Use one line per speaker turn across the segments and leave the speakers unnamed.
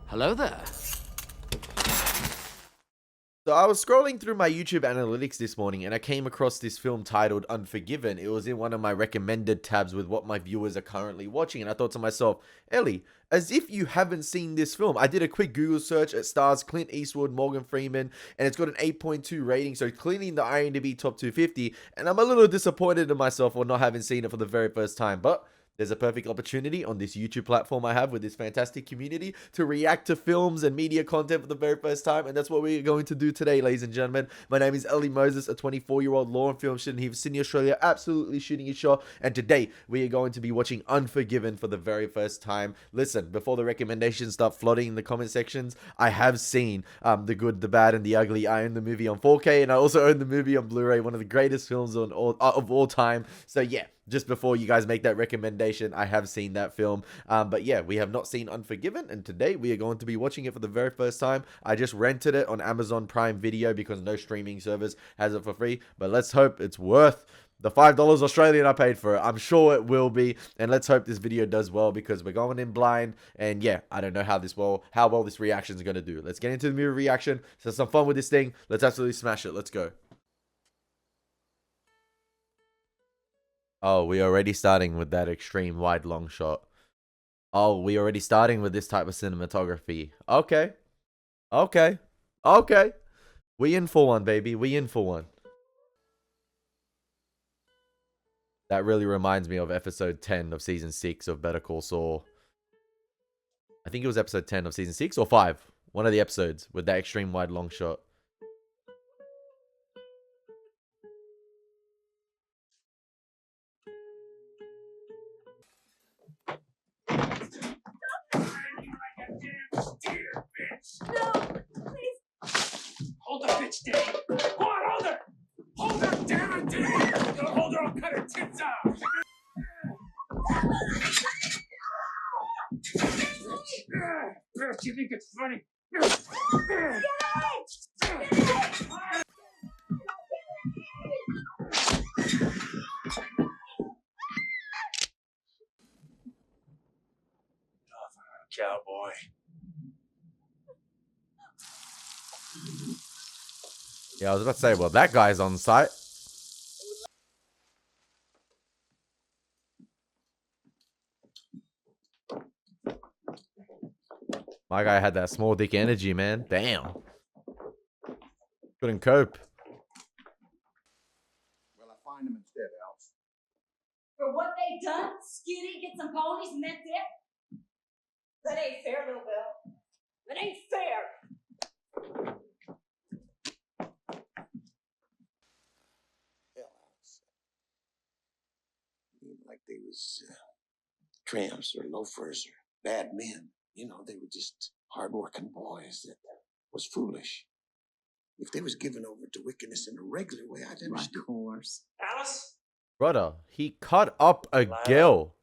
Hello there.
So I was scrolling through my YouTube analytics this morning and I came across this film titled Unforgiven. It was in one of my recommended tabs with what my viewers are currently watching, and I thought to myself, Ellie, as if you haven't seen this film. I did a quick Google search. It stars Clint Eastwood, Morgan Freeman, and it's got an 8.2 rating, so clearly in the IMDB top 250, and I'm a little disappointed in myself for not having seen it for the very first time, but there's a perfect opportunity on this YouTube platform I have with this fantastic community to react to films and media content for the very first time, and that's what we're going to do today, ladies and gentlemen. My name is Elie Moses, a 24-year-old law and film student here in Sydney, Australia, absolutely shooting his shot, and today we are going to be watching Unforgiven for the very first time. Listen, before the recommendations start flooding in the comment sections, I have seen The Good, the Bad, and the Ugly. I own the movie on 4K, and I also own the movie on Blu-ray, one of the greatest films of all time. So yeah, just before you guys make that recommendation, I have seen that film. But yeah, we have not seen Unforgiven, and today we are going to be watching it for the very first time. I just rented it on Amazon Prime Video because no streaming service has it for free. But let's hope it's worth the $5 Australian I paid for it. I'm sure it will be, and let's hope this video does well because we're going in blind. And yeah, I don't know how well this reaction is going to do. Let's get into the movie reaction. Let's have some fun with this thing. Let's absolutely smash it. Let's go. Oh, we're already starting with that extreme wide long shot. Oh, we're already starting with this type of cinematography. Okay. Okay. Okay. We in for one, baby. We in for one. That really reminds me of episode 10 of season 6 of Better Call Saul. I think it was episode 10 of season 6 or 5. One of the episodes with that extreme wide long shot.
No, please. Hold the bitch, Dave. Go on, hold her. Hold her, damn it, Dave. Don't hold her, I'll cut her tits off. Bitch, you think it's funny? Cowboy.
Yeah, I was about to say, well, that guy's on site. My guy had that small dick energy, man. Damn. Couldn't cope.
Well, I find them instead, Alice.
For what they done, skinny, get some ponies, and that's it? That ain't fair, little Bill. That ain't fair.
Hell, Alice. Like they was tramps or loafers or bad men. You know, they were just hard-working boys that was foolish. If they was given over to wickedness in a regular way, I'd understand.
Of course.
Alice?
Brother, he cut up a girl.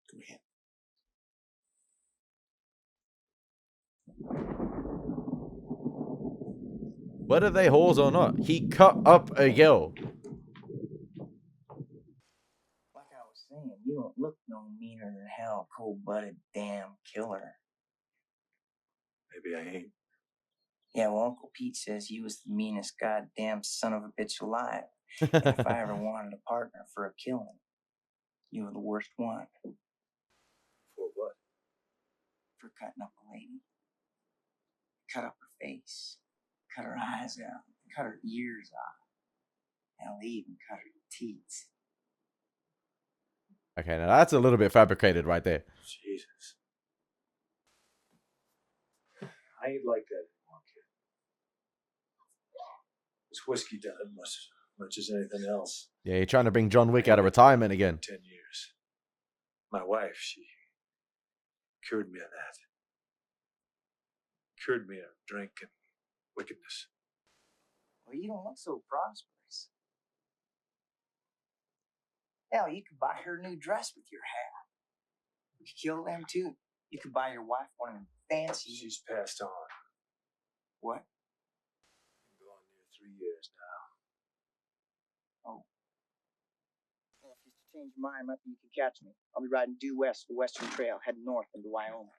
Come here.
Whether they whores or not, he cut up a girl.
Like I was saying, you don't look no meaner than hell, cold-blooded damn killer.
Maybe I ain't.
Yeah, well, Uncle Pete says you was the meanest goddamn son of a bitch alive. And if I ever wanted a partner for a killing, you were the worst one.
For what?
For cutting up a lady. Cut up her face. Cut her eyes out. Cut her ears off. And I'll even cut her teeth.
Okay, now that's a little bit fabricated right there.
Jesus. I ain't like that anymore, kid. This whiskey done it much as anything else.
Yeah, you're trying to bring John Wick out of retirement again.
10 years. My wife, she cured me of that. Cured me of drink and wickedness.
Well, you don't look so prosperous. Hell, you could buy her a new dress with your hat. You could kill them too. You could buy your wife one of them fancy.
She's passed on.
What?
Been gone near 3 years now.
Oh. Well, if you're change your mind, maybe you can catch me. I'll be riding due west of the Western Trail, heading north into Wyoming.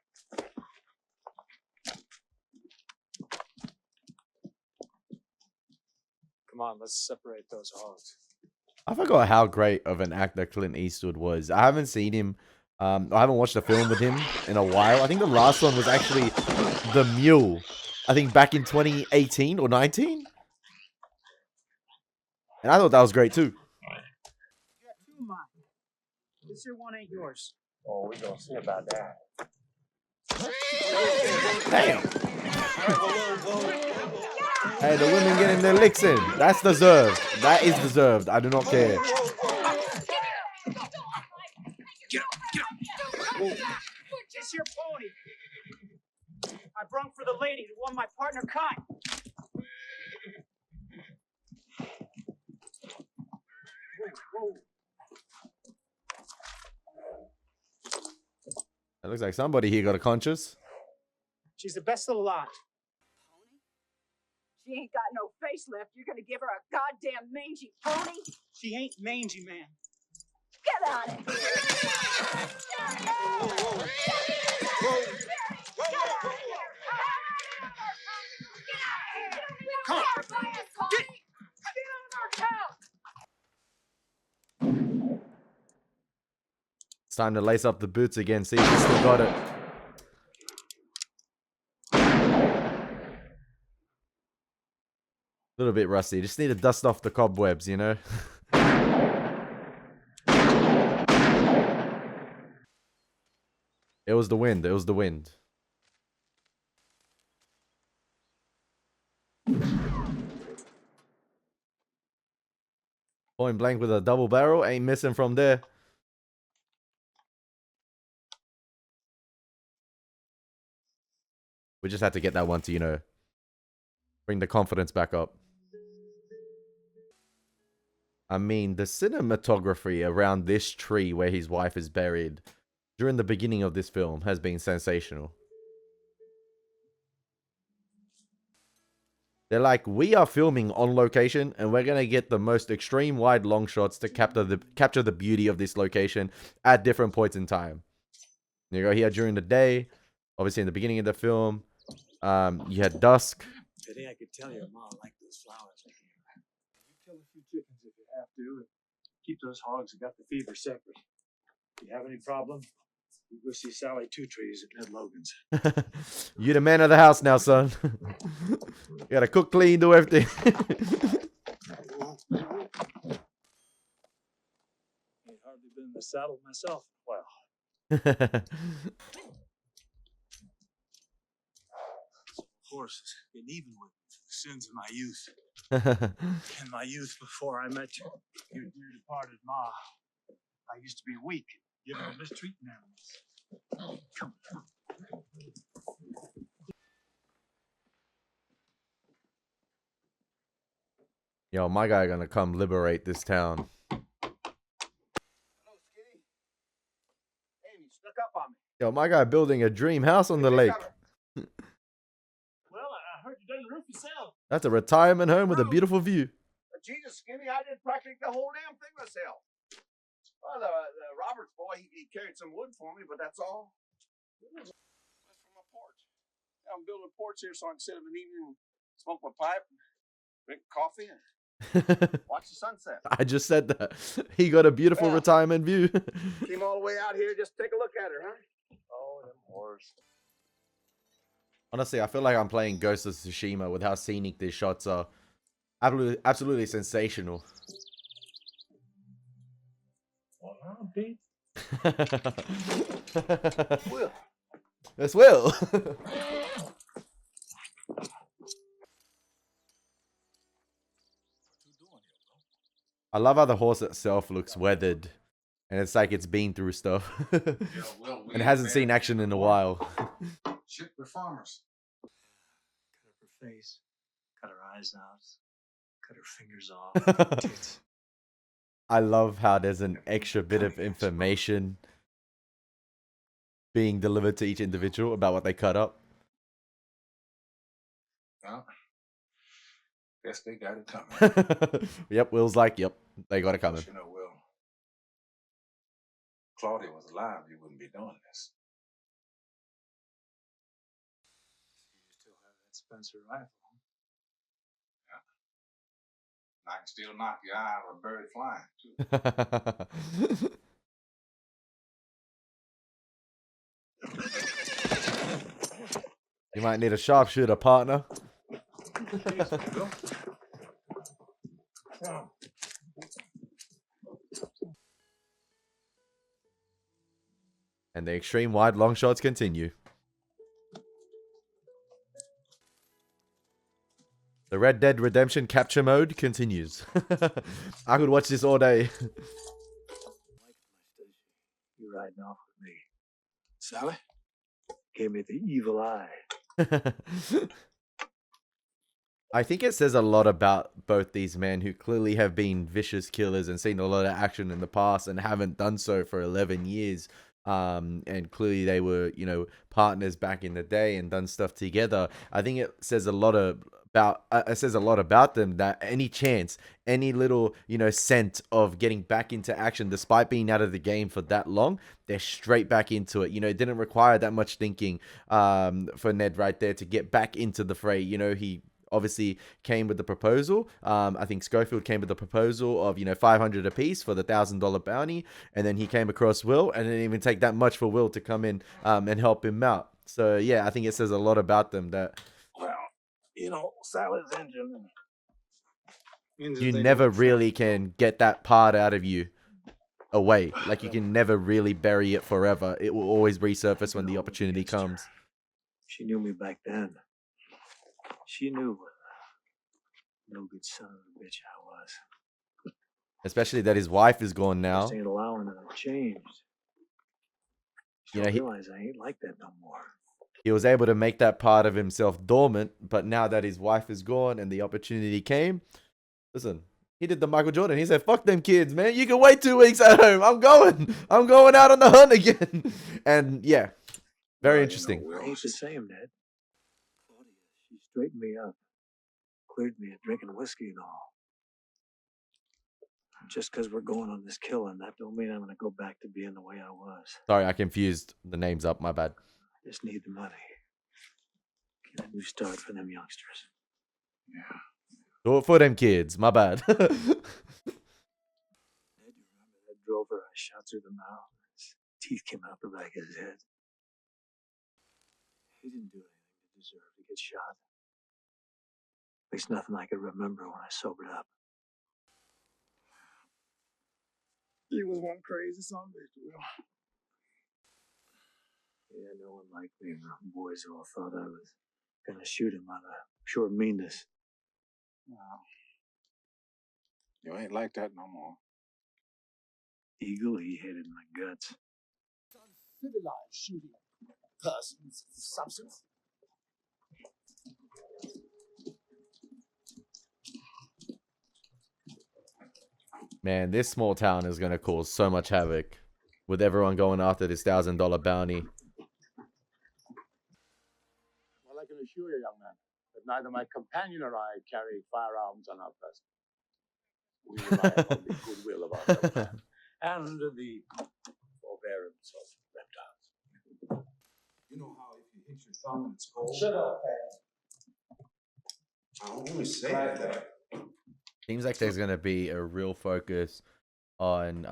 Come on, let's separate those hogs.
I forgot how great of an actor Clint Eastwood was. I haven't seen him. I haven't watched a film with him in a while. I think the last one was actually The Mule. I think back in 2018 or 19. And I thought that was great too.
You got two of mine. This here one ain't yours.
Oh, we gonna see about that.
Damn. Hey, the women getting their licks in. That's deserved. That is deserved. I do not care.
This here pony. I brung for the lady who won my partner Kai.
It looks like somebody here got a conscience.
She's the best of the lot.
She ain't got no face left. You're gonna give her a goddamn mangy pony?
She ain't mangy, man.
Get on it! Come on! Get out of our town!
It's time to lace up the boots again. See if you still got it. A little bit rusty. Just need to dust off the cobwebs, you know? It was the wind. It was the wind. Point blank with a double barrel. Ain't missing from there. We just had to get that one to, you know, bring the confidence back up. I mean, the cinematography around this tree where his wife is buried during the beginning of this film has been sensational. They're like, we are filming on location and we're going to get the most extreme wide long shots to capture the beauty of this location at different points in time. You go here during the day, obviously in the beginning of the film, you had dusk.
I think I could tell your mom liked those flowers. You kill a few chickens if you have to, and keep those hogs that got the fever separate. If you have any problem, you go see Sally Two Trees at Ned Logan's.
You the man of the house now, son. You gotta cook, clean, do everything.
Ain't hardly been in the saddle myself. Well, horses, getting even with the sins of my youth. In my youth, before I met your dear departed ma, I used to be weak, given to mistreating animals.
Yo, my guy gonna come liberate this town.
Hello, Skinny. Hey, you snuck up on me.
Yo, my guy building a dream house on the lake.
Well, I heard you done the roof yourself.
That's a retirement home with a beautiful view.
Jesus, Skinny, I did practically the whole damn thing myself. Well, the Roberts boy, he carried some wood for me, but that's all. That's for my porch. I'm building a porch here so I can sit of an evening and smoke my pipe, drink coffee, and watch the sunset.
I just said that. He got a beautiful retirement view.
Came all the way out here just to take a look at her, huh?
Oh, them horse.
Honestly, I feel like I'm playing Ghost of Tsushima with how scenic these shots are. Absolutely sensational.
Well, now, Pete.
Will.
Yes, Will. I love how the horse itself looks weathered. And it's like it's been through stuff. And hasn't seen action in a while.
Shit, we're farmers.
Cut up her face, cut her eyes out, cut her fingers off. Tits.
I love how there's an extra bit of information being delivered to each individual about what they cut up.
Well, guess they got it coming.
Yep, Will's like, yep, they got it coming.
You know, Will,
Claudia was alive, you wouldn't be doing this.
You still have that Spencer rifle.
I can still knock your eye out of a bird flying, too.
You might need a sharpshooter, partner. And the extreme wide long shots continue. The Red Dead Redemption capture mode continues. I could watch this all day.
You riding off with me. Sally? Gave me the evil eye.
I think it says a lot about both these men who clearly have been vicious killers and seen a lot of action in the past and haven't done so for 11 years. And clearly they were, you know, partners back in the day and done stuff together. I think it says a lot about them, that any chance, any little, you know, scent of getting back into action, despite being out of the game for that long, they're straight back into it. You know, it didn't require that much thinking for Ned right there to get back into the fray. You know, he obviously came with the proposal. I think Schofield came with the proposal of, you know, $500 apiece for the $1,000 bounty. And then he came across Will, and it didn't even take that much for Will to come in and help him out. So, yeah, I think it says a lot about them that,
Well, you know, Sally's engine.
you never really can get that part out of you away. Like, you can never really bury it forever. It will always resurface when the opportunity comes.
She knew me back then. She knew what a no good son of a bitch I was.
Especially that his wife is gone now.
Just ain't allowing her to change.
You know,
realize I ain't like that no more.
He was able to make that part of himself dormant, but now that his wife is gone and the opportunity came, listen, he did the Michael Jordan. He said, fuck them kids, man. You can wait 2 weeks at home. I'm going out on the hunt again. And yeah, very interesting.
I ain't the same, Ned. Claudia, she straightened me up, cleared me of drinking whiskey and all. Just because we're going on this killing, that don't mean I'm going to go back to being the way I was.
Sorry, I confused the names up. My bad.
I just need the money. Get a new start for them youngsters.
Yeah.
Do it for them kids. My bad.
Ned, you remember that drover I shot through the mouth? His teeth came out the back of his head. He didn't do anything to deserve to get shot. At least nothing I could remember when I sobered up. He was one crazy son of a bitch, Will. Yeah, no one liked me. The boys all thought I was gonna shoot him out of pure meanness.
Well, you ain't like that no more.
Eagle, he hated my guts.
Uncivilized shooting persons of substance.
Man, this small town is going to cause so much havoc with everyone going after this $1,000 bounty.
Well, I can assure you, young man, that neither my companion or I carry firearms on our person. We rely upon the goodwill of our fellow man and the forbearance of reptiles.
You know how if you hit your thumb and it's cold?
Shut up,
I always say that.
Seems like there's going to be a real focus on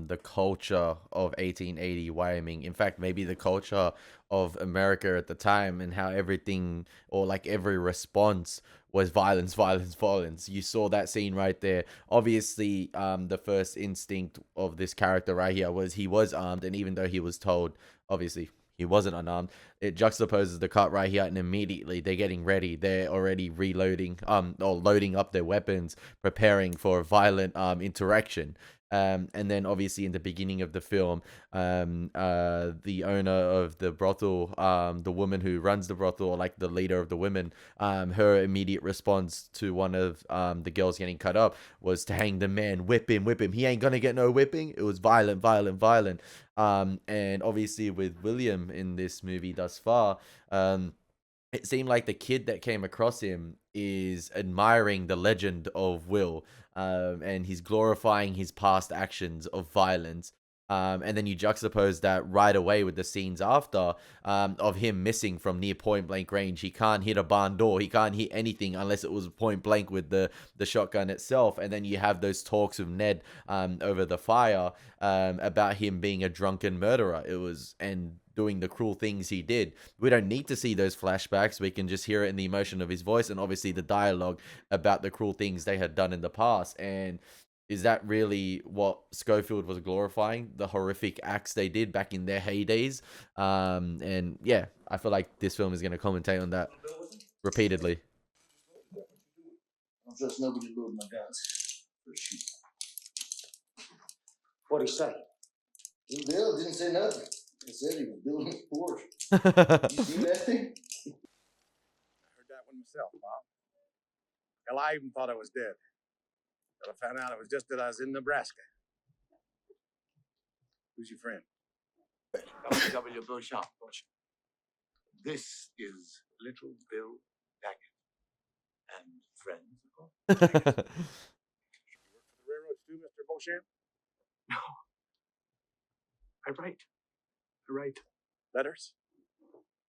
the culture of 1880 Wyoming. In fact, maybe the culture of America at the time, and how everything, or like every response, was violence, violence, violence. You saw that scene right there. Obviously, the first instinct of this character right here was he was armed, and even though he was told, obviously, he wasn't unarmed, it juxtaposes the cut right here, and immediately they're getting ready. They're already reloading, or loading up their weapons, preparing for a violent interaction. And then obviously in the beginning of the film, the owner of the brothel, the woman who runs the brothel, or like the leader of the women, her immediate response to one of the girls getting cut up was to hang the man, whip him, whip him. He ain't gonna get no whipping. It was violent, violent, violent. And obviously with William in this movie thus far, it seemed like the kid that came across him is admiring the legend of Will, and he's glorifying his past actions of violence. And then you juxtapose that right away with the scenes after of him missing from near point blank range. He can't hit a barn door. He can't hit anything unless it was point blank with the shotgun itself. And then you have those talks with Ned over the fire about him being a drunken murderer. And doing the cruel things he did. We don't need to see those flashbacks. We can just hear it in the emotion of his voice and obviously the dialogue about the cruel things they had done in the past. And is that really what Schofield was glorifying? The horrific acts they did back in their heydays? And yeah, I feel like this film is going to commentate on that repeatedly.
I don't trust nobody loading my guns for a shoot.
What'd he say?
Little Bill didn't say nothing. He said he was building a Porsche. You see that thing?
I heard that one myself, Bob. Hell, I even thought I was dead. Till I found out it was just that I was in Nebraska. Who's your friend? W. Beauchamp. This is Little Bill Daggett. And friends, of course. You work for the railroads too, Mr. Beauchamp? No. I write letters.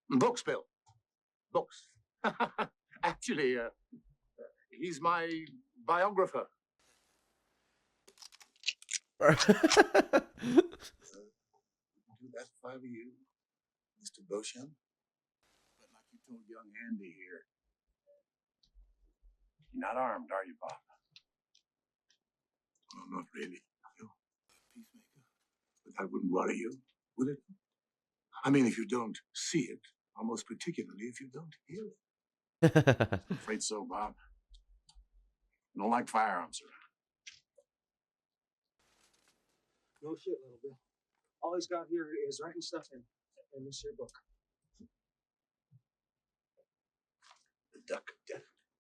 Books, Bill. Books. Actually, he's my biographer. Do that if I were you, Mr. Beauchamp. But like you told young Andy here, you're not armed, are you, Bob? No, not really. You're a peacemaker. But that wouldn't worry you, would it? I mean, if you don't see it, almost particularly if you don't hear it. I'm afraid so, Bob. I don't like firearms around.
No shit, Little Bill. All he's got here is writing stuff in this here book.
The Duck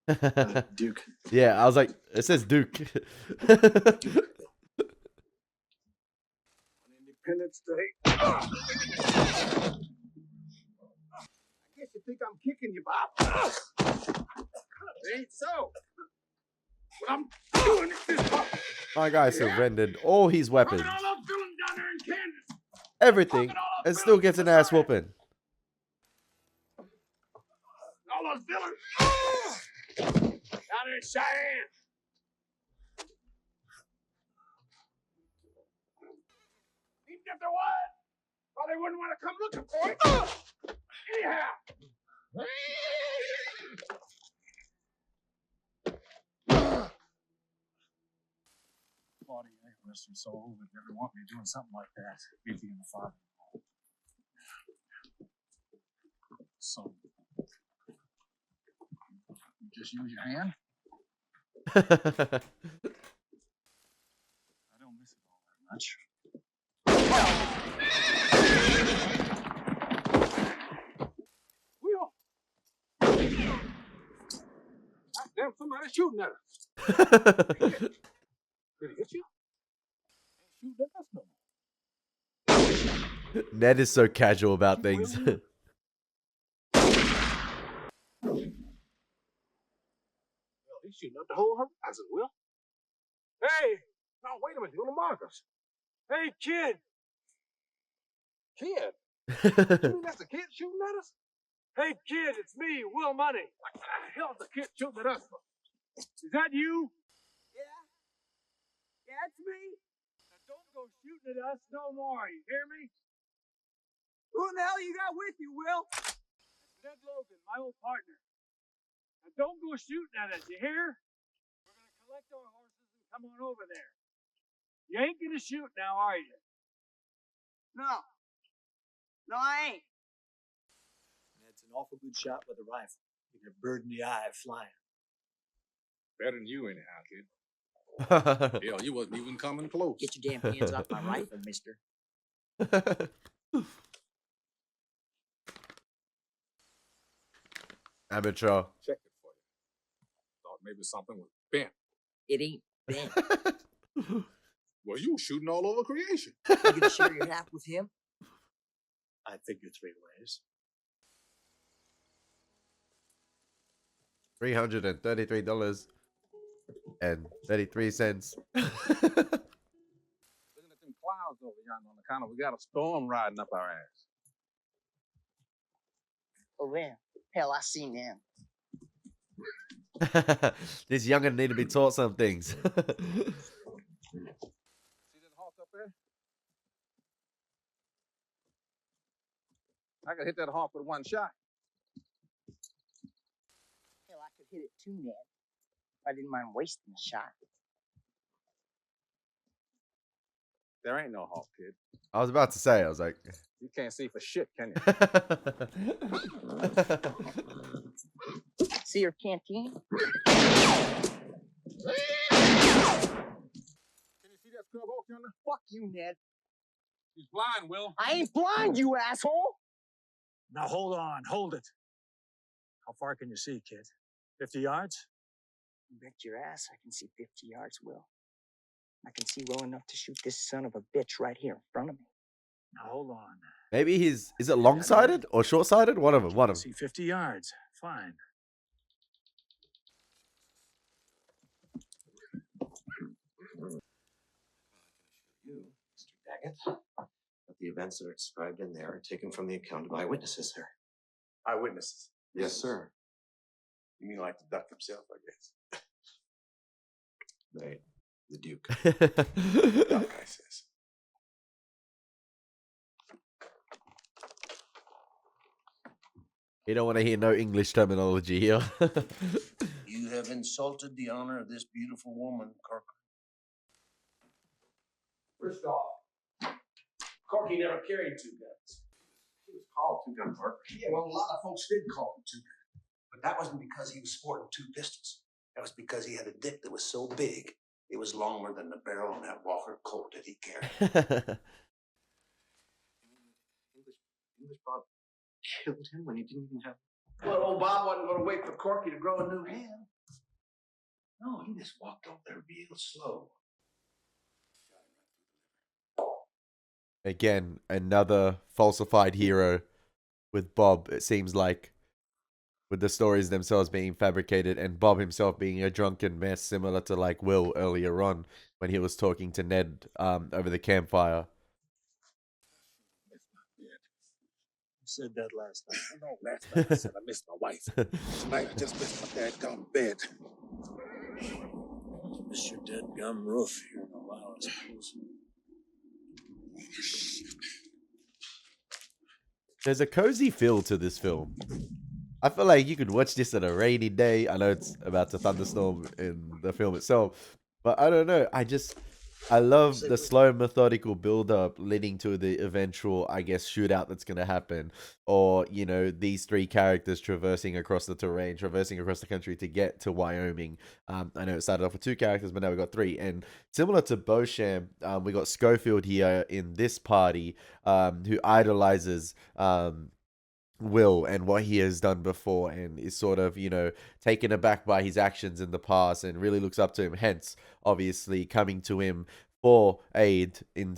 of Death.
Duke.
Yeah, I was like, it says Duke.
On Independence Day. I guess you think I'm kicking you, Bob. It ain't so. What I'm doing is this, Bob.
My guy surrendered all his weapons,
All those villains down there in Kansas.
everything, and still gets an ass whooping.
All those villains. Down there in Cheyenne. Even if there was, well, they wouldn't want to come looking for it. Anyhow.
Claudia, rest her soul, would never want me doing something like that. Me being the father. So, you just use your hand? I don't miss it all that much. Will! Damn, somebody's shooting at us. Did he hit you? Ain't shooting at us no more.
Ned is so casual about things.
Well, he's shooting up the whole horizon, Will. Hey! No, wait a minute. You're going to mark us. Hey, kid! Kid? You mean that's a kid shooting at us? Hey, kid, it's me, Will Money. What the hell's the kid shooting at us for? Is that you? Yeah, it's me. Now don't go shooting at us no more, you hear me? Who in the hell you got with you, Will? That's Ned Logan, my old partner. Now don't go shooting at us, you hear? We're gonna collect our horses and come on over there. You ain't gonna shoot now, are you?
No. No, I ain't.
Ned's an awful good shot with a rifle. You get a bird in the eye flying.
Better than you anyhow, kid. Hell, you wasn't even coming close.
Get your damn hands off my rifle, mister.
Amateur.
Checked it for you. Thought maybe something was bent.
It ain't bent.
Well, you were shooting all over creation.
You gonna share your half with him?
I figure 3 ways.
$333 and 33 cents.
Looking at them clouds
over yonder on the counter. We got a storm riding up our ass.
Oh, well, hell, I seen them.
This young'un need to be taught some things.
See that hawk up there? I could hit that hawk with one shot.
Hell, I could hit it too, Ned. I didn't mind wasting a shot.
There ain't no hawk, kid.
I was about to say, I was like,
You can't see for shit, can you?
See your canteen?
Can you see that scrub oak yonder?
Fuck you, Ned.
He's blind, Will.
I ain't blind, you asshole!
Now hold on, hold it. How far can you see, kid? 50 yards?
You bet your ass I can see 50 yards, Will. I can see well enough to shoot this son of a bitch right here in front of me.
Now hold on.
maybe is it long-sighted or short-sighted? One of them, one of them.
See 50 yards. Fine.
You, Mr. Daggett, that the events that are described in there are taken from the account of eyewitnesses, sir.
Eyewitnesses.
Yes, sir.
You mean like the duck himself, I guess.
Right. The Duke.
Duck, I says.
You don't want to hear no English terminology here.
You have insulted the honor of this beautiful woman, Corker.
First off, Corky never carried two guns.
He was called two-gun Corker.
Yeah, well, a lot of folks did call him two-gun.
But that wasn't because he was sporting two pistols. That was because he had a dick that was so big, it was longer than the barrel on that Walker Colt that he carried. English Bob killed him when he didn't even have...
Well, old Bob wasn't going to wait for Corky to grow a new hand.
No, he just walked over there real slow.
Again, another falsified hero with Bob, it seems like, with the stories themselves being fabricated and Bob himself being a drunken mess, similar to like Will earlier on when he was talking to Ned over the campfire.
You said that last night.
No, last night I said I missed my wife. Tonight I just missed my dadgum bed.
Miss your dead gum roof here in a while, I suppose.
There's a cozy feel to this film. I feel like you could watch this on a rainy day. I know it's about to thunderstorm in the film itself, but I don't know. I love the slow, methodical build-up leading to the eventual, I guess, shootout that's going to happen. Or, you know, these three characters traversing across the terrain, traversing across the country to get to Wyoming. I know it started off with two characters, but now we got three. And similar to Beauchamp, we got Schofield here in this party, who idolizes Will and what he has done before and is sort of, you know, taken aback by his actions in the past and really looks up to him, hence obviously coming to him for aid in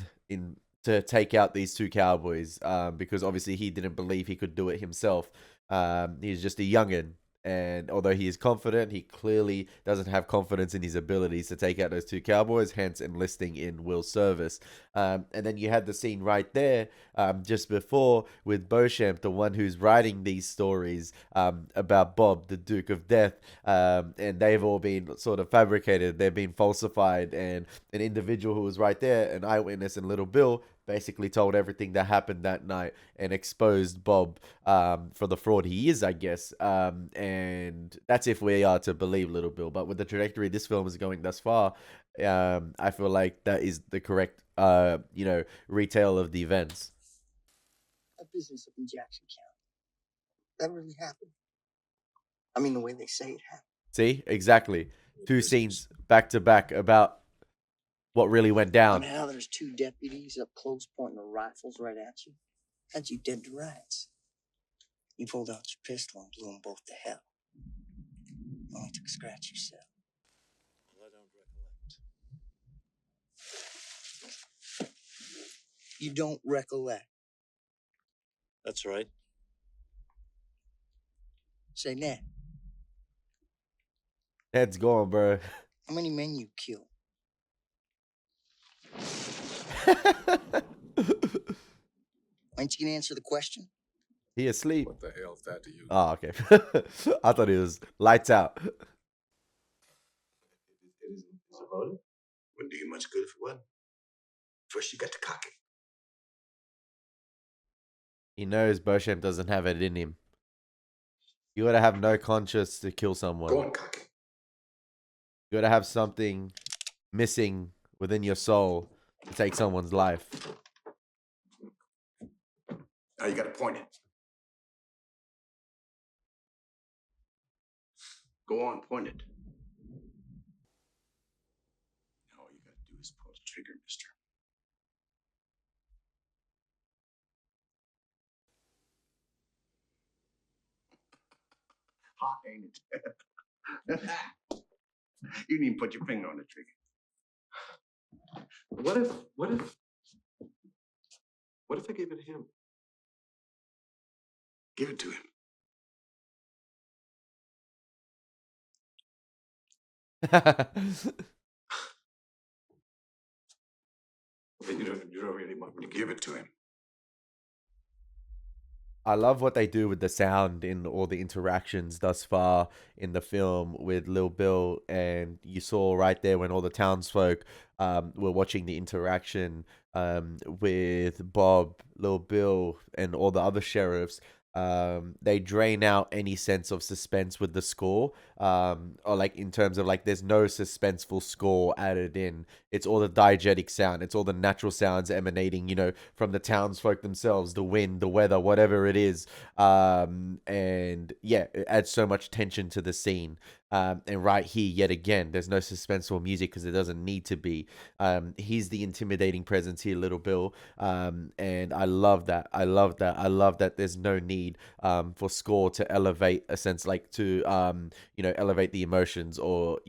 to take out these two cowboys, because obviously he didn't believe he could do it himself. He's just a youngin', and although he is confident, he clearly doesn't have confidence in his abilities to take out those two cowboys, hence enlisting in Will's service. And then you had the scene right there, just before, with Beauchamp, the one who's writing these stories about Bob, the Duke of Death, and they've all been sort of fabricated, they've been falsified, and an individual who was right there, an eyewitness in Little Bill, basically told everything that happened that night and exposed Bob for the fraud he is, I guess. And that's if we are to believe Little Bill. But with the trajectory this film is going thus far, I feel like that is the correct, you know, retale of the events.
A business up in Jackson County. That really happened. I mean, the way they say it happened.
See? Exactly. Two scenes back to back about what really went down.
And how there's two deputies up close pointing their rifles right at you. Had you dead to rights. You pulled out your pistol and blew them both to hell. Only took a scratch yourself.
Well, I don't recollect.
You don't recollect.
That's right.
Say, Ned,
Head's gone, bro.
how many men you killed?
Ain't you gonna answer the question?
He asleep.
What the hell's that to you?
Oh, okay. I thought he was lights out.
It isn't supposed. Wouldn't do you much good if it wasn't. First, you got to cock it.
He knows Beauchamp doesn't have it in him. You gotta have no conscience to kill someone.
Go on, cock it.
You gotta have something missing within your soul to take someone's life.
Now you got to point it. Go on, point it. Now all you got to do is pull the trigger, mister. Hot, ain't it? You didn't even put your finger on the trigger.
What if I gave it to him?
Give it to him. You don't really want me to give it to him.
I love what they do with the sound in all the interactions thus far in the film with Lil Bill, and you saw right there when all the townsfolk were watching the interaction with Bob, Lil Bill, and all the other sheriffs. They drain out any sense of suspense with the score, or like in terms of like there's no suspenseful score added in. It's all the diegetic sound. It's all the natural sounds emanating, from the townsfolk themselves, the wind, the weather, whatever it is. And yeah, it adds so much tension to the scene. And right here, yet again, there's no suspenseful music because it doesn't need to be. He's the intimidating presence here, Little Bill. And I love that. I love that there's no need for score to elevate a sense, like to elevate the emotions, or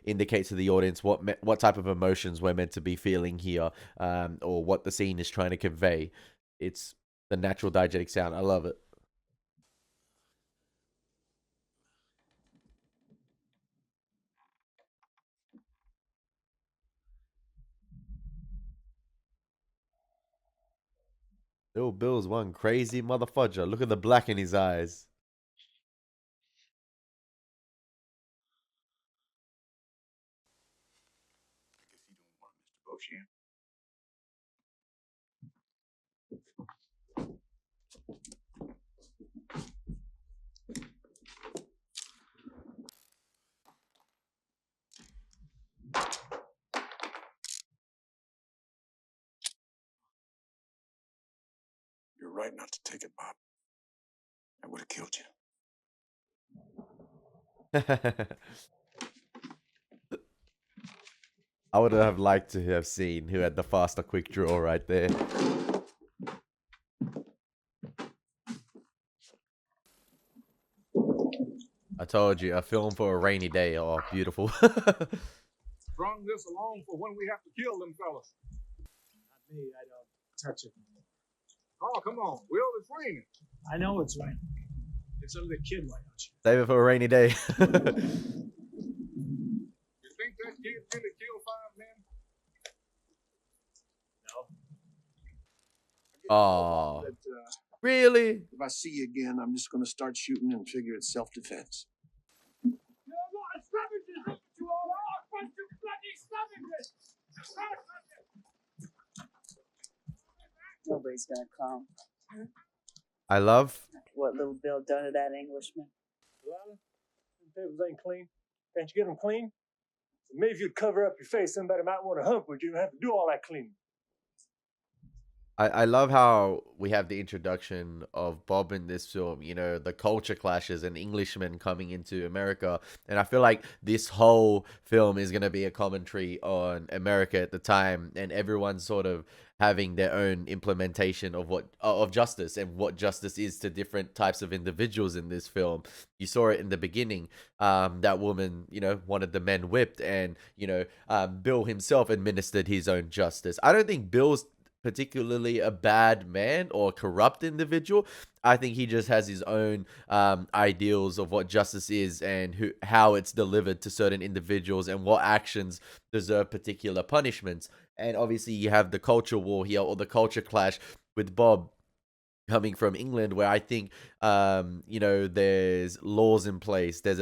indicate to the audience what type of emotions we're meant to be feeling here, or what the scene is trying to convey. It's the natural diegetic sound. I love it. Little Bill's one crazy motherfudger. Look at the black in his eyes.
I guess you don't want Mr. Beauchamp. You're right not to take it, Bob. I would have killed you.
I would have liked to have seen who had the faster quick draw right there. I told you, a film for a rainy day. Oh, beautiful.
Brung this along for when we have to kill them fellas. Not me, I don't touch it. Oh, come on, Will, it's raining. I know it's raining. It's under the kid, why don't you?
Save it for a rainy day.
You think that kid's gonna kill 5 men? No.
Oh,
That,
really?
if I see you again, I'm just going to start shooting and figure it's self-defense.
You don't want savages, look at you all. I'll punch you bloody savages.
Nobody's gonna come.
I love.
What Little Bill done to that Englishman?
Lana, them tables ain't clean. Can't you get them clean? So maybe if you'd cover up your face, somebody might want to hump with you and have to do all that cleaning.
I love how we have the introduction of Bob in this film, the culture clashes and Englishmen coming into America. And I feel like this whole film is going to be a commentary on America at the time, and everyone's sort of having their own implementation of justice and what justice is to different types of individuals in this film. You saw it in the beginning. That woman, wanted the men whipped, and, Bill himself administered his own justice. I don't think Bill's particularly a bad man or a corrupt individual. I think he just has his own ideals of what justice is and how it's delivered to certain individuals and what actions deserve particular punishments. And obviously, you have the culture war here, or the culture clash with Bob coming from England, where I think, there's laws in place. There's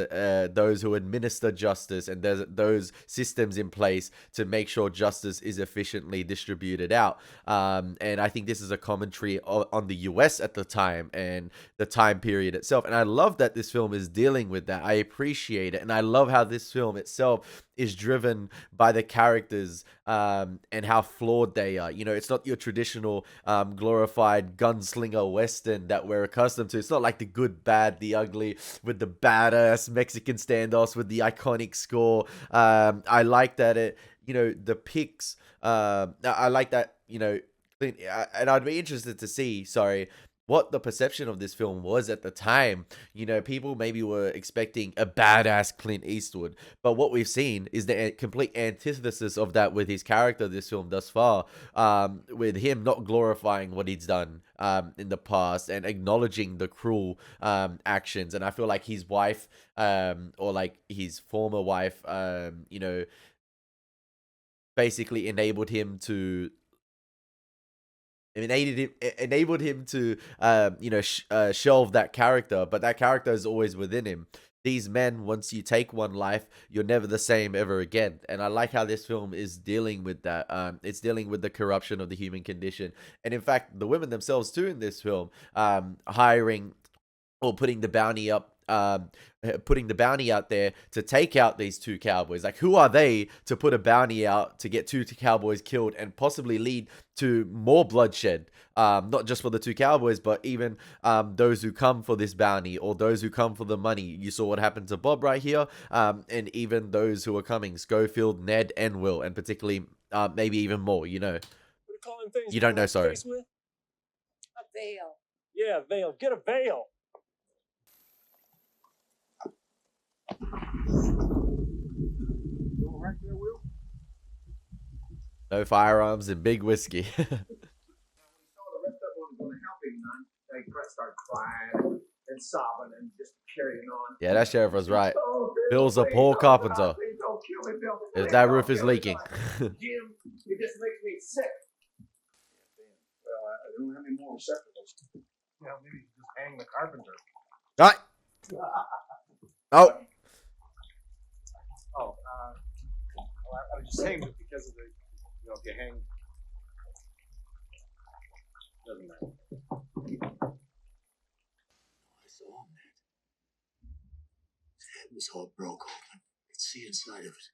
those who administer justice, and there's those systems in place to make sure justice is efficiently distributed out. And I think this is a commentary on the US at the time and the time period itself. And I love that this film is dealing with that. I appreciate it. And I love how this film itself is driven by the characters and how flawed they are. It's not your traditional glorified gunslinger Western that we're accustomed to. It's not like the good, bad, the ugly with the badass Mexican standoffs with the iconic score. I like that it, depicts, I like that, and I'd be interested to see, what the perception of this film was at the time. People maybe were expecting a badass Clint Eastwood, but what we've seen is the complete antithesis of that with his character this film thus far, with him not glorifying what he's done in the past and acknowledging the cruel actions. And I feel like his wife, or like his former wife, basically enabled him to shelve that character, but that character is always within him. These men, once you take one life, you're never the same ever again. And I like how this film is dealing with that. It's dealing with the corruption of the human condition. And in fact, the women themselves too in this film, hiring or putting the bounty up, putting the bounty out there to take out these two cowboys. Like, who are they to put a bounty out to get two cowboys killed and possibly lead to more bloodshed? Not just for the two cowboys, but even those who come for this bounty or those who come for the money. You saw what happened to Bob right here, and even those who are coming, Schofield, Ned, and Will, and particularly maybe even more. You don't know, sorry.
A veil.
Yeah, veil. Get a veil.
All right there, Will?
No firearms and big whiskey.
Now, when he saw the rest of them going to help him, they started crying and sobbing and just carrying on.
Yeah, that sheriff was right.
Oh,
Bill's a
please
poor
don't
carpenter.
die. Please don't kill him, Bill.
If
Please
that
don't
roof is
kill him.
leaking.
Jim, it just makes me sick. Well, I don't have any more receptacles.
Yeah, maybe just hang the carpenter.
Right. Oh.
Oh, well, I was just saying that because of the, if you hang, doesn't matter.
I saw him, man. His head was all broke open. I could see inside of it.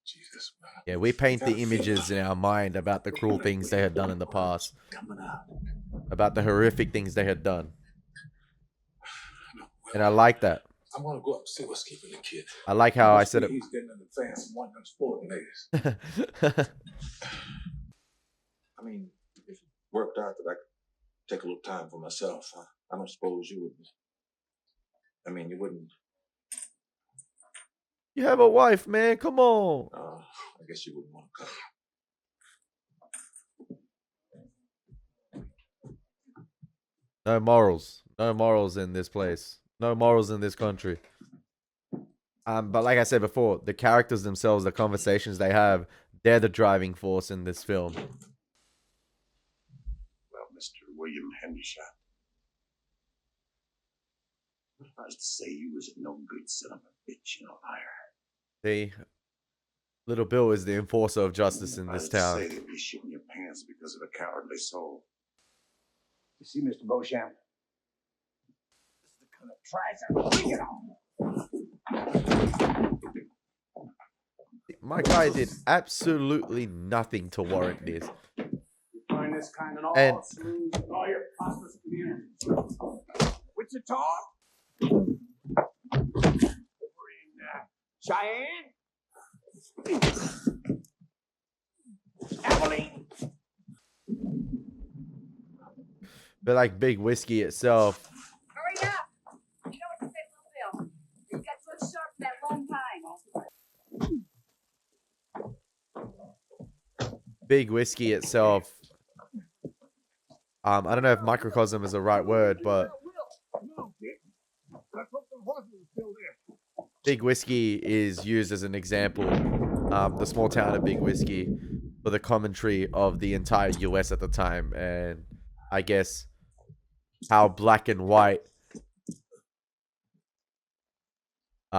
Jesus, man.
Yeah, we paint the images in our mind about the cruel things they had done in the past.
Coming out.
About the horrific things they had done. And I like that.
I want to go up and see what's keeping the kid.
I like how I said it.
He's getting in the fans and one of them sporting ladies. I mean, if it worked out that I could take a little time for myself, I don't suppose you would. I mean, you wouldn't.
You have a wife, man. Come on.
I guess you wouldn't want to come.
No morals. No morals in this place. No morals in this country. But like I said before, the characters themselves, the conversations they have, they're the driving force in this film.
Well, Mr. William Hendershot, what if I was to say you was a no good son of a bitch and a liar?
See, Little Bill is the enforcer of justice in this town.
Say they'd be shitting your pants because of a cowardly soul. You see, Mr. Beauchamp, this is the kind of trash I'm bringing on.
My guy did absolutely nothing to warrant this.
You find this kind of all
And
smooth in all your prosperous communities. Wichita? Over in Cheyenne? Abilene?
but like big whiskey itself,
Hurry up! You know what you said, Little Bill. You got so sharp for that long time.
Big Whiskey itself, I don't know if microcosm is the right word, but Big Whiskey is used as an example, the small town of Big Whiskey, for the commentary of the entire US at the time, and I guess how black and white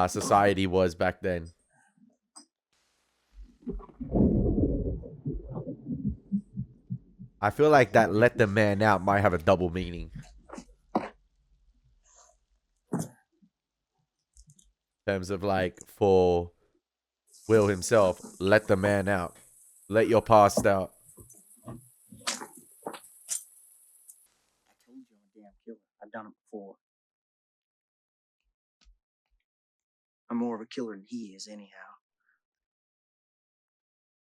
society was back then. I feel like that "let the man out" might have a double meaning. In terms of like, for Will himself, let the man out. Let your past out.
I told you I'm a damn killer. I've done it before. I'm more of a killer than he is, anyhow.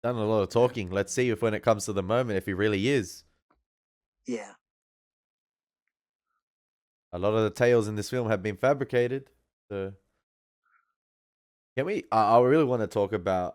Done a lot of talking. Let's see if when it comes to the moment, if he really is.
Yeah.
A lot of the tales in this film have been fabricated. So, can we? I really want to talk about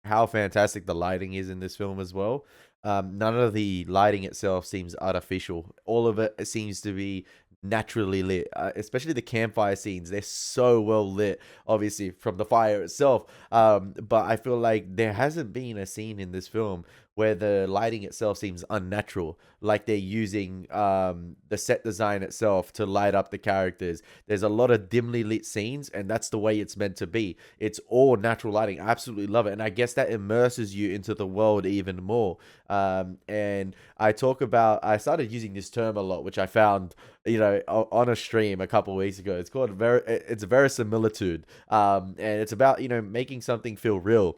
how fantastic the lighting is in this film as well. None of the lighting itself seems artificial. All of it seems to be naturally lit, especially the campfire scenes. They're so well lit, obviously from the fire itself, but I feel like there hasn't been a scene in this film where the lighting itself seems unnatural, like they're using the set design itself to light up the characters. There's a lot of dimly lit scenes, and that's the way it's meant to be. It's all natural lighting. I absolutely love it, and I guess that immerses you into the world even more. And I started using this term a lot, which I found, on a stream a couple of weeks ago. It's called verisimilitude, and it's about making something feel real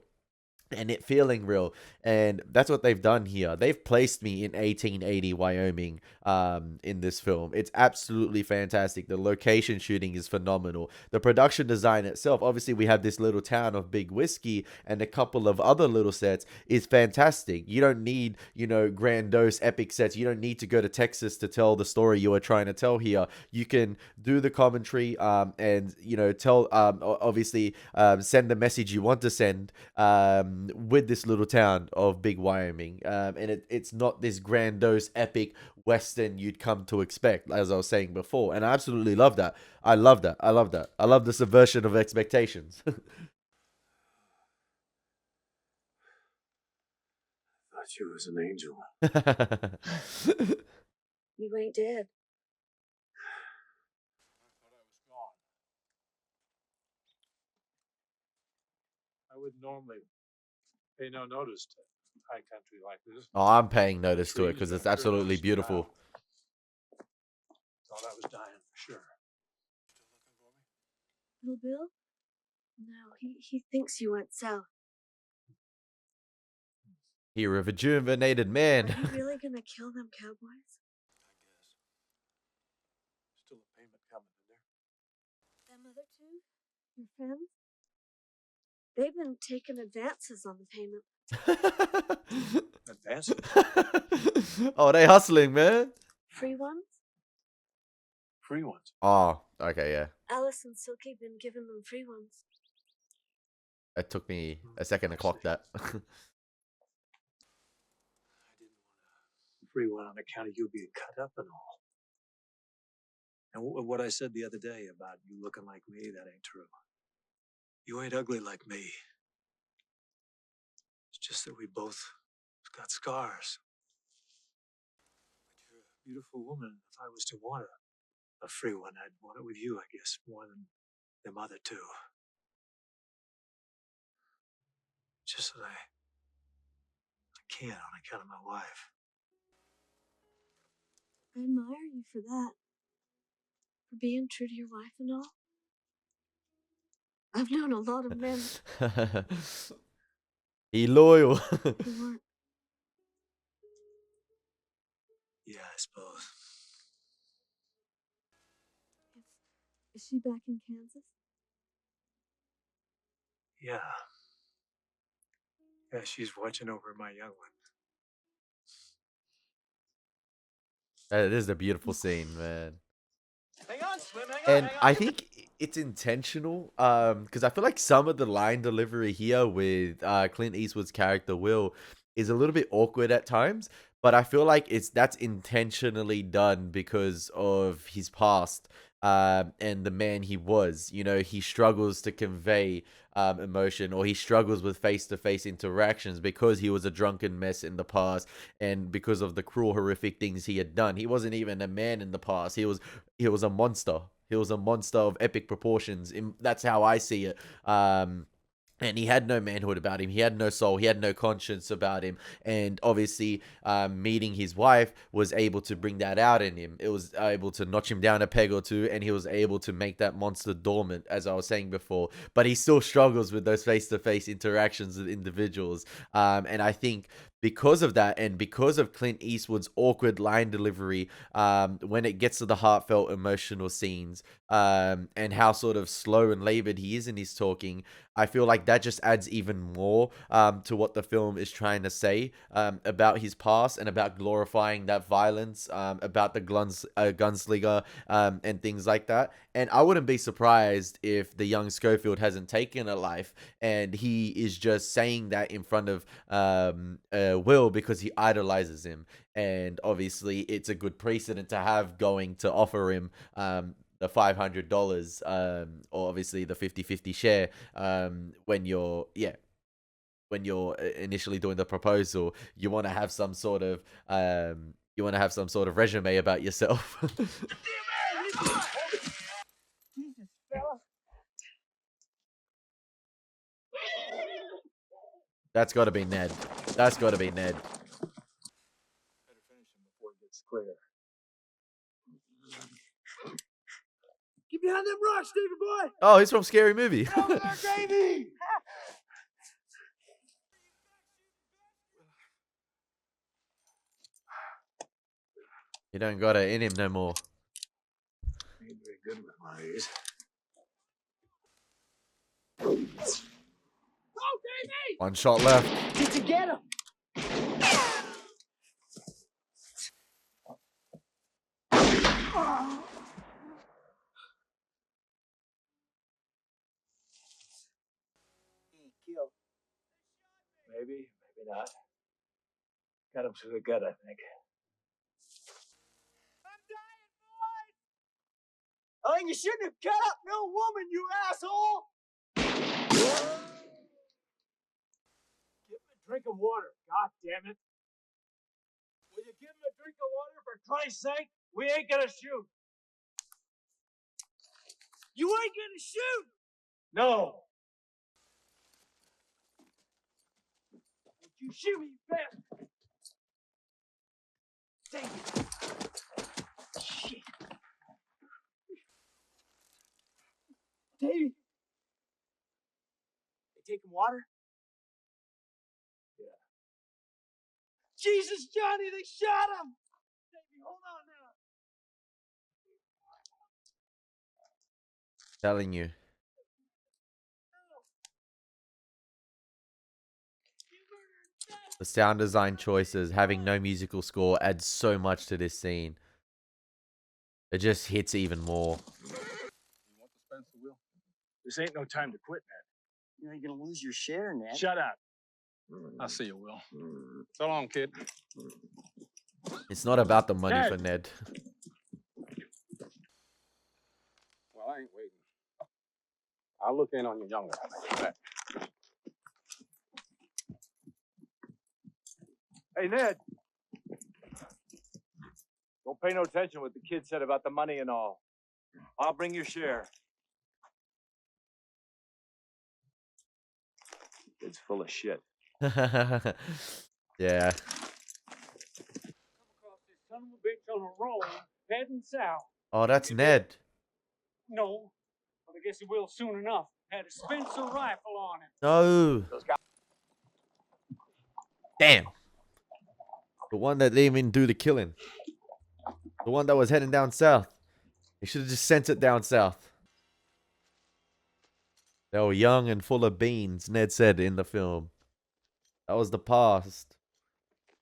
and it feeling real. And that's what they've done here. They've placed me in 1880 Wyoming in this film. It's absolutely fantastic. The location shooting is phenomenal. The production design itself, obviously we have this little town of Big Whiskey and a couple of other little sets, is fantastic. You don't need, grandiose epic sets. You don't need to go to Texas to tell the story you are trying to tell here. You can do the commentary and tell, obviously send the message you want to send with this little town of Big Wyoming, and it's not this grandiose epic western you'd come to expect, as I was saying before, and I absolutely love that. I love that. I love the subversion of expectations.
Thought you was an angel.
You ain't dead.
I thought I was gone. I wouldn't normally pay no notice to high country like this.
Oh, I'm paying notice to it because it's absolutely beautiful.
Thought I was dying for sure.
Little Bill? No, he thinks you went south.
You're a rejuvenated man.
Are you really gonna kill them cowboys?
I guess. Still a payment coming in there.
Them other two? Your friends? They've been taking advances on the payment.
Advances?
Oh, they hustling, man.
Free ones?
Free ones.
Oh, okay, yeah.
Alice and Silky been giving them free ones.
It took me a second to clock that.
I didn't want a free one on account of you being cut up and all. And what I said the other day about you looking like me, that ain't true. You ain't ugly like me. It's just that we both got scars. But you're a beautiful woman. If I was to want a free one, I'd want it with you, I guess, more than them other two. Just that I can't on account of my wife.
I admire you for that. For being true to your wife and all. I've known a lot of men
He loyal.
who weren't.
Yeah, I suppose.
Is she back in Kansas?
Yeah. Yeah, she's watching over my young one.
It is a beautiful scene, man.
Hang on, Slim, hang on.
And I think it's intentional, because I feel like some of the line delivery here with Clint Eastwood's character Will is a little bit awkward at times, but I feel like that's intentionally done because of his past, and the man he was. You know, he struggles to convey emotion, or he struggles with face-to-face interactions because he was a drunken mess in the past, and because of the cruel, horrific things he had done. He wasn't even a man in the past. He was a monster. He was a monster of epic proportions. That's how I see it. And he had no manhood about him. He had no soul. He had no conscience about him. And obviously, meeting his wife was able to bring that out in him. It was able to notch him down a peg or two, and he was able to make that monster dormant, as I was saying before. But he still struggles with those face-to-face interactions with individuals. And I think because of that, and because of Clint Eastwood's awkward line delivery, when it gets to the heartfelt, emotional scenes, and how sort of slow and labored he is in his talking, I feel like that just adds even more to what the film is trying to say about his past, and about glorifying that violence, about the gunslinger, and things like that. And I wouldn't be surprised if the young Schofield hasn't taken a life, and he is just saying that in front of Will because he idolizes him. And obviously, it's a good precedent to have, going to offer him the $500, or obviously the 50-50 share, when you're initially doing the proposal. You want to have some sort of resume about yourself.
Jesus, fella.
That's got to be Ned. That's got to be Ned.
Better finish him before it gets clear. Get behind them rocks, David boy!
Oh, he's from Scary Movie.
Get over there, Davey!
He don't got it in him no more.
Ain't very good with my ears. Go, Davey!
One shot left.
Did you get him?
He ain't killed.
Maybe, maybe not. Got him through the gut, I think. I'm dying, boys! Oh, and you shouldn't have cut up no woman, you asshole! Give him a drink of water, god damn it! Will you give him a drink of water, for Christ's sake? We ain't gonna shoot! You ain't gonna shoot! No! Would you shoot me, you bastard? Dang it! Shit! Davey! They taking water? Yeah. Jesus, Johnny, they shot him! Davey, hold on now.
Telling you. The sound design choices, having no musical score, adds so much to this scene. It just hits even more.
You want the Spencer wheel? This ain't no time to quit, Ned.
You know you're gonna lose your share, Ned.
Shut up. I'll see you, Will. So long, kid.
It's not about the money
Ned.
for Ned.
Well, I ain't waiting. I'll look in on your young man.
Hey, Ned. Don't pay no attention to what the kid said about the money and all. I'll bring your share. It's full of shit.
Yeah.
Come across this son of a bitch on a road heading south.
Oh, that's Ned.
No, but I guess he will soon enough. Had a Spencer rifle on him.
No. Damn. The one that didn't even do the killing. The one that was heading down south. They should have just sent it down south. They were young and full of beans, Ned said in the film. That was the past.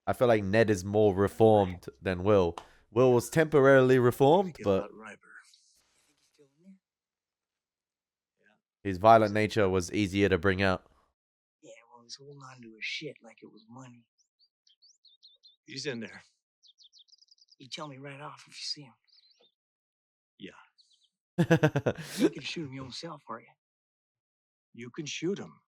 I feel like Ned is more reformed than Will. Will was temporarily reformed, but his violent nature was easier to bring out.
Yeah, well, he's holding on to his shit like it was money.
He's in there.
You tell me right off if you see him.
Yeah.
You can shoot him yourself, are you?
You can shoot him.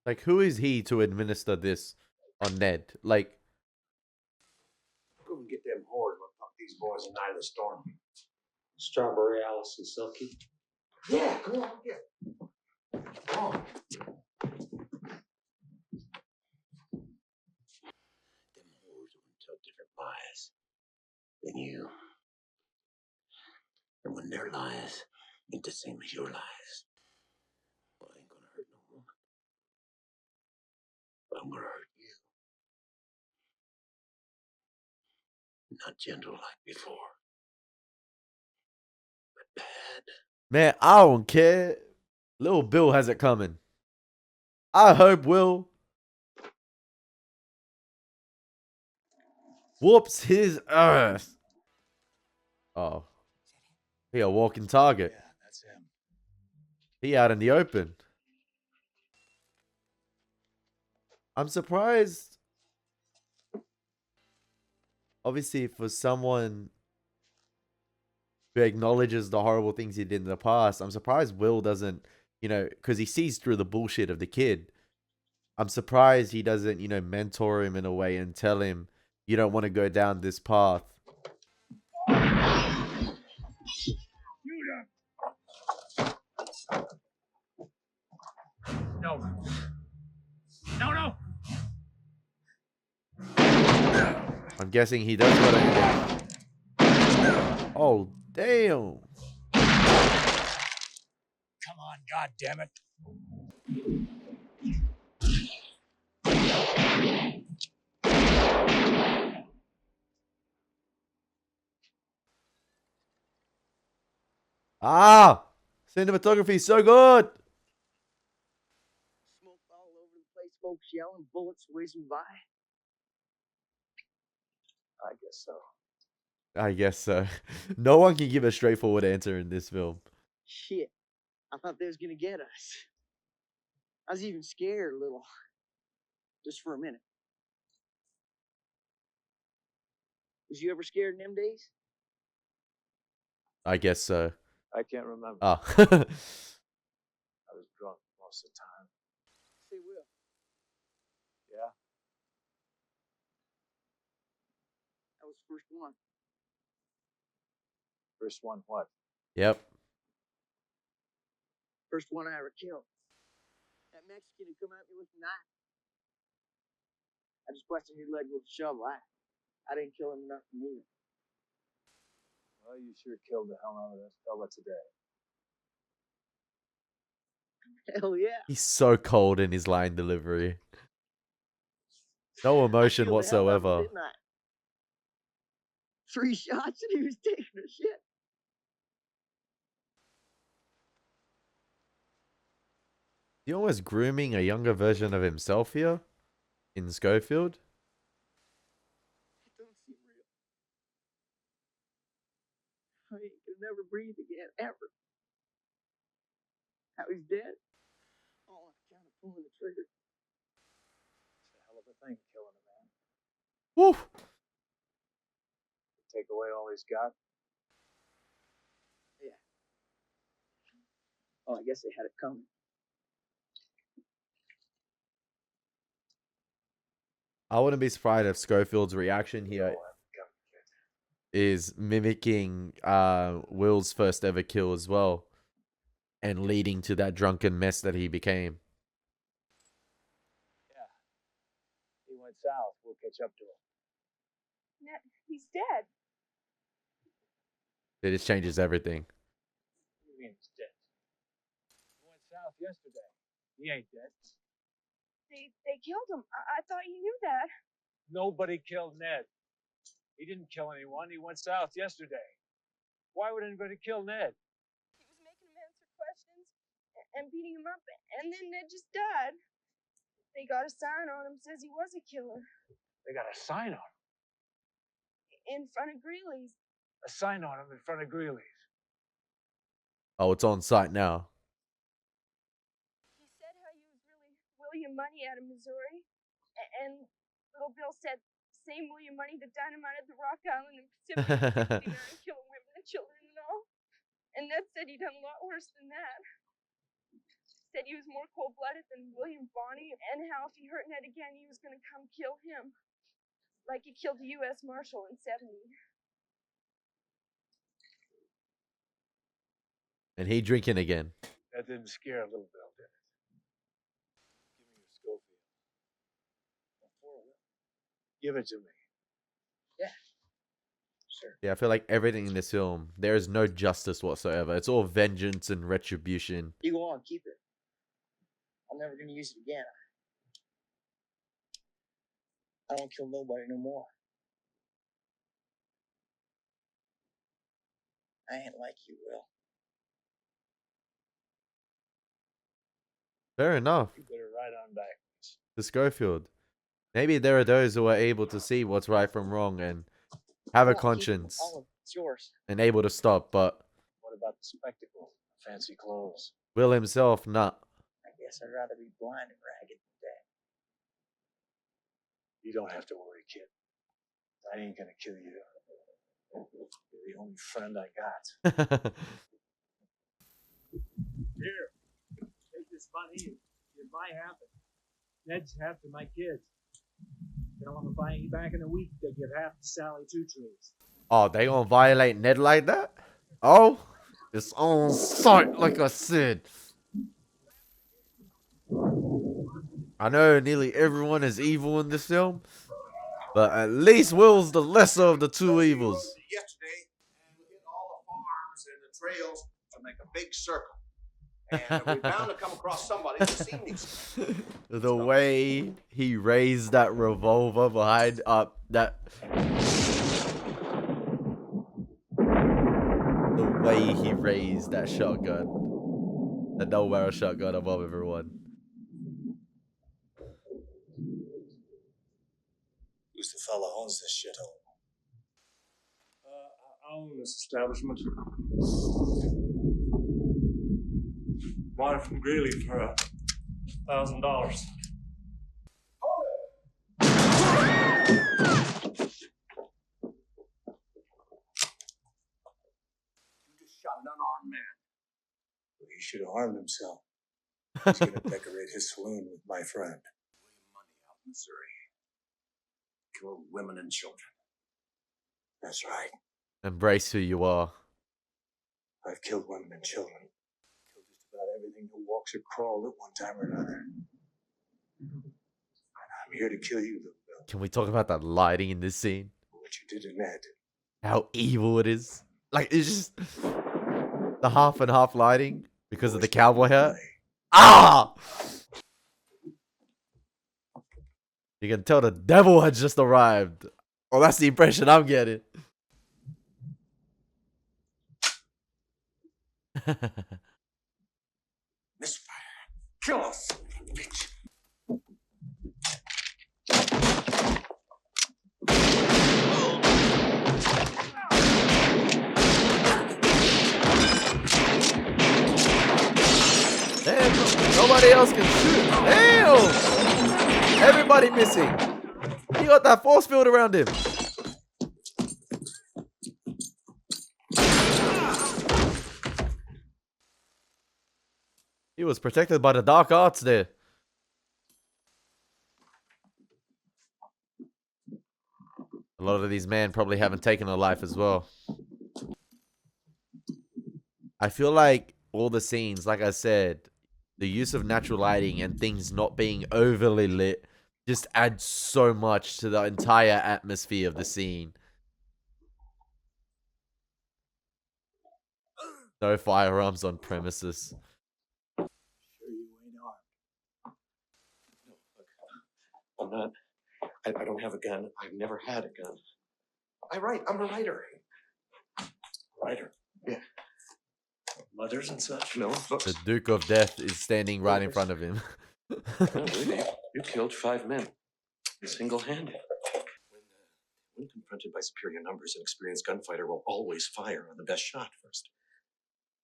Like, who is he to administer this on Ned? Like,
Go and get them whores and fuck these boys in Night of the Storm.
Strawberry Alice and Silky.
Yeah, come on, yeah. Come on. Them whores are gonna tell different lies than you. And when their lies ain't the same as your lies, well, I ain't gonna hurt no woman. But I'm gonna hurt you. Not gentle like before, but bad.
man, I don't care. Little Bill has it coming. I hope Will whoops his ass. Oh. He a walking target.
Yeah, that's him.
He out in the open. I'm surprised. Obviously, for someone who acknowledges the horrible things he did in the past, I'm surprised Will doesn't, because he sees through the bullshit of the kid. I'm surprised he doesn't, mentor him in a way and tell him, you don't want to go down this path.
No. No.
I'm guessing he does what I. Oh, damn.
Come on, God damn it.
Ah! Cinematography so good!
Smoke all over the place, folks yelling, bullets whizzing by.
I guess so.
I guess so. No one can give a straightforward answer in this film.
Shit. I thought they was gonna get us. I was even scared a little. Just for a minute. Was you ever scared in them days?
I guess so.
I can't remember.
Ah.
I was drunk most of the time.
Say, Will.
Yeah?
That was the first one.
First one, what?
Yep.
First one I ever killed. That Mexican who come at me with a knife. I just busted his leg with a shovel. I didn't kill him enough for me.
Well, you sure killed the hell out of that fella today.
Hell yeah.
He's so cold in his line delivery. No emotion
I killed the hell out of him,
whatsoever.
didn't I? 3 shots and he was taking a shit.
He almost grooming a younger version of himself here in Schofield.
It don't seem real. I ain't gonna never breathe again, ever. How he's dead. All on account of pulling the trigger.
It's a hell of a thing, killing a man.
Woo!
Take away all he's got.
Yeah. Well, I guess they had it coming.
I wouldn't be surprised if Schofield's reaction here is mimicking Will's first ever kill as well, and leading to that drunken mess that he became.
Yeah. He went south. We'll catch up to him.
Ned, he's dead.
It just changes everything.
What do you mean he's dead? He went south yesterday. He ain't dead.
They killed him. I thought you knew that.
Nobody killed Ned. He didn't kill anyone. He went south yesterday. Why would anybody kill Ned?
He was making him answer questions and beating him up, and then Ned just died. They got a sign on him says he was a killer.
They got a sign on him.
In front of Greeley's.
A sign on him in front of Greeley's.
Oh, it's on site now.
He said how you was really
William Money out of Missouri. And little Bill said, same William Money that dynamited the Rock Island in Pacific 69, killing women and children and all. And Ned said he'd done a lot worse than that. Said he was more cold-blooded than William Bonney, and how if he hurt Ned again, he was going to come kill him. Like he killed the U.S. Marshal in 70.
And he drinking again.
That didn't scare little Bill, did it? Give me your Schofield. Give it to me.
Yeah. Sure.
Yeah, I feel like everything in this film, there is no justice whatsoever. It's all vengeance and retribution.
You go on, keep it. I'm never gonna use it again. I don't kill nobody no more. I ain't like you, Will.
Fair enough.
You better ride on back.
To Schofield. Maybe there are those who are able to see what's right from wrong and have a conscience
All of it's yours.
and able to stop, but
What about the spectacle? Fancy clothes.
Will himself not.
I guess I'd rather be blind and ragged than dead.
You don't have to worry, kid. I ain't gonna kill you. You're the only friend I got. Here, take this money and give my half of it. Ned's half to my kids. They don't want to buy any back in a week. They give half to Sally Two Trees.
Oh, they gonna violate Ned like that? Oh, it's on sight, like I said. I know nearly everyone is evil in this film, but at least Will's the lesser of the two evils.
Yesterday, and we hit all the farms and the trails to make a big circle. And we're bound to come across somebody who's seen these.
The way he raised that revolver behind that. The way he raised that shotgun. The no-barrel shotgun above everyone.
Who's the fella who owns this shithole? I own this establishment. Bought it from Greeley for $1,000.
You just shot an unarmed man.
Well, he should have armed himself. He's going to decorate his saloon with my friend.
William Money out in Missouri. Killed women and children.
That's right.
Embrace who you are.
I've killed women and children. Killed just about everything that walks or crawls at one time or another. And I'm here to kill you, little Bill.
Can we talk about that lighting in this scene?
What you did to Ned.
How evil it is. Like, it's just the half and half lighting because of the cowboy hat. Ah! You can tell the devil had just arrived. Oh, that's the impression I'm getting.
Misfire. Kill us, bitch.
Damn, nobody else can shoot. Damn! Everybody missing. He got that force field around him. He was protected by the dark arts there. A lot of these men probably haven't taken a life as well. I feel like all the scenes, like I said, the use of natural lighting and things not being overly lit just adds so much to the entire atmosphere of the scene. No firearms on premises.
Sure you ain't armed.
No, look, I'm not. I don't have a gun. I've never had a gun. I write. I'm a writer.
Writer?
Yeah.
Letters and such?
No, books.
The Duke of Death is standing right in front of him.
No, really. You killed 5 men. Single-handed. When confronted by superior numbers, an experienced gunfighter will always fire on the best shot first.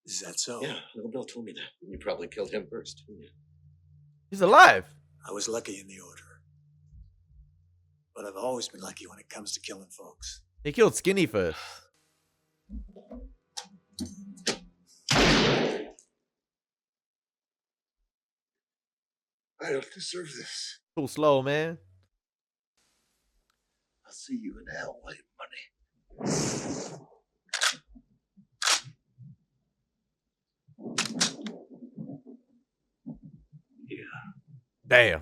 Is that so?
Yeah, little Bill told me that. You probably killed him first, didn't you?
He's alive.
I was lucky in the order. But I've always been lucky when it comes to killing folks.
He killed Skinny first.
I don't deserve this.
Too slow, man.
I'll see you in hell, Money.
Damn.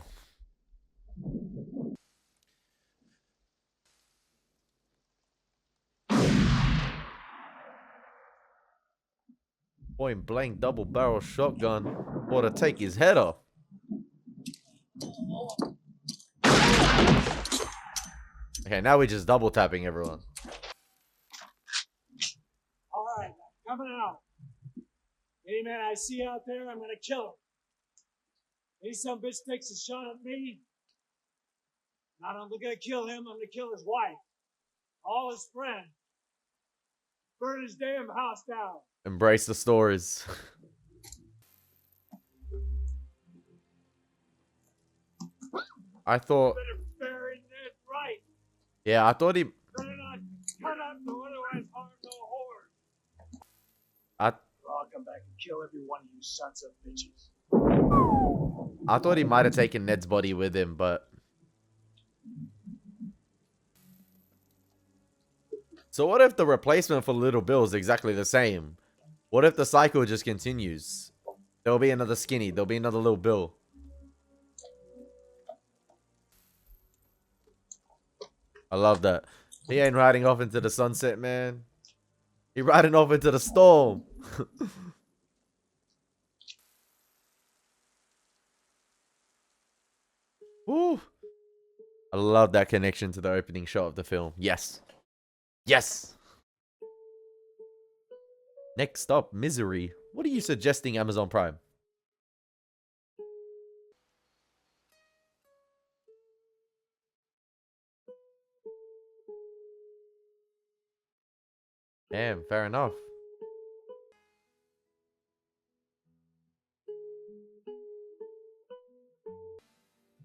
Point blank double barrel shotgun or to take his head off. Okay, now we're just double tapping everyone.
All right, coming out. Any man I see out there, I'm gonna kill him. Any some bitch takes a shot at me, not only gonna kill him, I'm gonna kill his wife, all his friends, burn his damn house down.
Embrace the stories. I thought.
Better bury Ned right.
Yeah, I thought he.
Better not cut up, no otherwise harm no horse.
I
I'll come back and kill every one of you sons of bitches.
I thought he might have taken Ned's body with him, but. So what if the replacement for Little Bill is exactly the same? What if the cycle just continues? There'll be another Skinny. There'll be another Little Bill. I love that. He ain't riding off into the sunset, man. He riding off into the storm. Woo. I love that connection to the opening shot of the film. Yes. Yes. Next up, Misery. What are you suggesting, Amazon Prime? Damn, fair enough.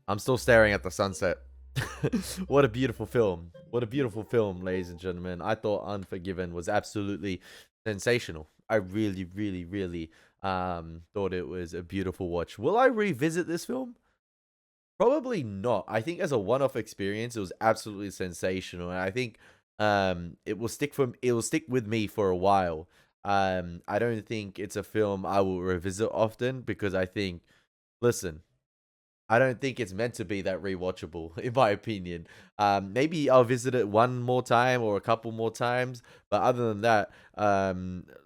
I'm still staring at the sunset. What a beautiful film. What a beautiful film, ladies and gentlemen. I thought Unforgiven was absolutely sensational. I really, really, really thought it was a beautiful watch. Will I revisit this film? Probably not. I think as a one-off experience, it was absolutely sensational. And I think it will stick with me for a while. I don't think it's a film I will revisit often because I think, listen, I don't think it's meant to be that rewatchable, in my opinion. Maybe I'll visit it one more time or a couple more times. But other than that,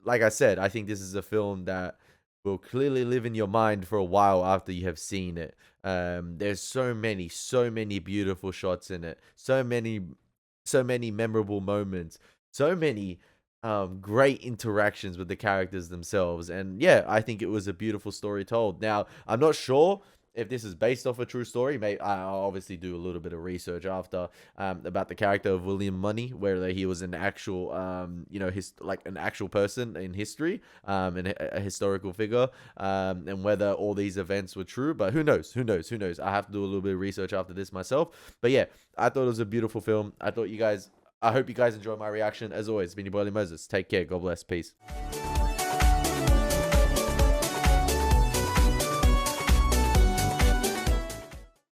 like I said, I think this is a film that will clearly live in your mind for a while after you have seen it. There's so many beautiful shots in it. So many memorable moments. So many great interactions with the characters themselves. And yeah, I think it was a beautiful story told. Now, I'm not sure if this is based off a true story. I'll obviously do a little bit of research after about the character of William Money, whether he was an actual an actual person in history, and a historical figure, and whether all these events were true. But who knows? I have to do a little bit of research after this myself. But yeah, I thought it was a beautiful film. I hope you guys enjoyed my reaction. As always, it's been your boy Elie Moses. Take care. God bless. Peace.